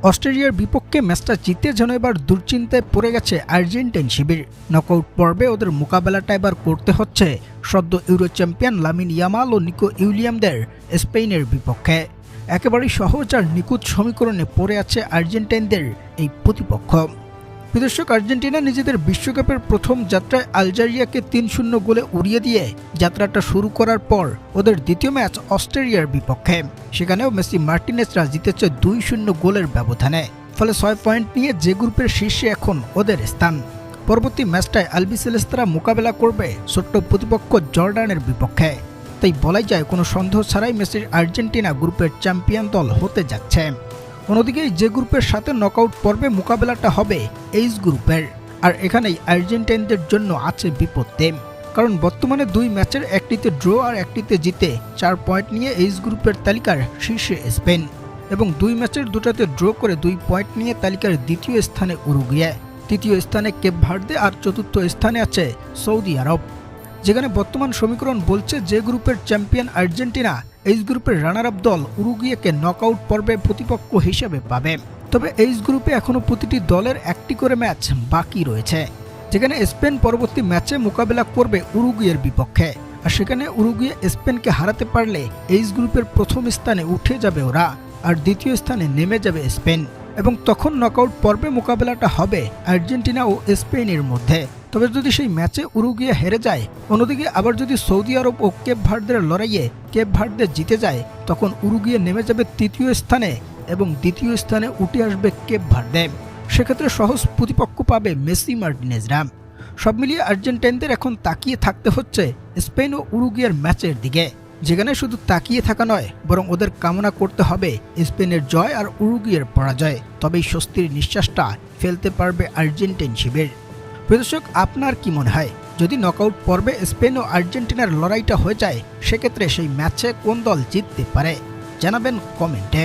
অস্ট্রেলিয়ার বিপক্ষে ম্যাচটা জিতে যেন এবার দুশ্চিন্তায় পড়ে গেছে আর্জেন্টাইন শিবির। নকআউট পর্বে ওদের মোকাবেলাটা এবার করতে হচ্ছে সদ্য ইউরো চ্যাম্পিয়ন লামিন ইয়ামাল ও নিকো উইলিয়ামদের স্পেনের বিপক্ষে। একেবারেই সহজ আর নিখুঁত সমীকরণে পড়ে আছে আর্জেন্টাইনদের এই প্রতিপক্ষ। বিদর্শক, আর্জেন্টিনা নিজেদের বিশ্বকাপের প্রথম যাত্রায় আলজেরিয়াকে ৩-০ গোলে উড়িয়ে দিয়ে যাত্রাটা শুরু করার পর ওদের দ্বিতীয় ম্যাচ অস্ট্রেলিয়ার বিপক্ষে, সেখানেও মেসি মার্টিনেজরা জিতেছে ২-০ গোলের ব্যবধানে। ফলে ৬ পয়েন্ট নিয়ে যে গ্রুপের শীর্ষে এখন ওদের স্থান। পরবর্তী ম্যাচটায় আলবিসেলেস্তারা মোকাবেলা করবে ছোট্ট প্রতিপক্ষ জর্ডানের বিপক্ষে। তাই বলাই যায় কোনো সন্দেহ ছাড়াই মেসির আর্জেন্টিনা গ্রুপের চ্যাম্পিয়ন দল হতে যাচ্ছে। অন্যদিকে যে গ্রুপের সাথে নকআউট পর্বে মোকাবেলাটা হবে এইচ গ্রুপের, আর এখানেই আর্জেন্টাইনদের জন্য আছে বিপত্তি। কারণ বর্তমানে ২ ম্যাচের একটিতে ড্র আর একটিতে জিতে ৪ পয়েন্ট নিয়ে এইচ গ্রুপের তালিকার শীর্ষে স্পেন, এবং ২ ম্যাচের দুটাতে ড্র করে ২ পয়েন্ট নিয়ে তালিকার দ্বিতীয় স্থানে উরুগুয়ে, তৃতীয় স্থানে কেপ ভার্দে আর চতুর্থ স্থানে আছে সৌদি আরব। যেখানে বর্তমান সমীকরণ বলছে যে গ্রুপের চ্যাম্পিয়ন আর্জেন্টিনা এইচ গ্রুপের রানার আপ দল উরুগুয়েকে নকআউট পর্বে প্রতিপক্ষ হিসেবে পাবে। তবে এইচ গ্রুপে এখনও প্রতিটি দলের একটি করে ম্যাচ বাকি রয়েছে, যেখানে স্পেন পরবর্তী ম্যাচে মোকাবেলা করবে উরুগুয়ের বিপক্ষে। আর সেখানে উরুগুয়ে স্পেনকে হারাতে পারলে এইচ গ্রুপের প্রথম স্থানে উঠে যাবে ওরা, আর দ্বিতীয় স্থানে নেমে যাবে স্পেন। এবং তখন নকআউট পর্বে মোকাবেলাটা হবে আর্জেন্টিনা ও স্পেনের মধ্যে। তবে যদি সেই ম্যাচে উরুগুয়ে হেরে যায়, অন্যদিকে আবার যদি সৌদি আরব ও কেপ ভার্দের লড়াইয়ে কেপ ভার্দে জিতে যায়, তখন উরুগুয়ে নেমে যাবে তৃতীয় স্থানে এবং দ্বিতীয় স্থানে উঠে আসবে কেপ ভার্দে। সেক্ষেত্রে সহজ প্রতিপক্ষ পাবে মেসি মার্টিনেজরা। সব মিলিয়ে আর্জেন্টাইনদের এখন তাকিয়ে থাকতে হচ্ছে স্পেন ও উরুগুয়ের ম্যাচের দিকে, যেখানে শুধু তাকিয়ে থাকা নয়, বরং ওদের কামনা করতে হবে স্পেনের জয় আর উরুগুয়ের পরাজয়। তবেই স্বস্তির নিঃশ্বাসটা ফেলতে পারবে আর্জেন্টাইন শিবির। দর্শক, আপনার কি মনে হয়, যদি নকআউট পর্বে স্পেন ও আর্জেন্টিনার লড়াইটা হয়ে যায়, সেক্ষেত্রে সেই ম্যাচে কোন দল জিততে পারে? জানাবেন কমেন্টে।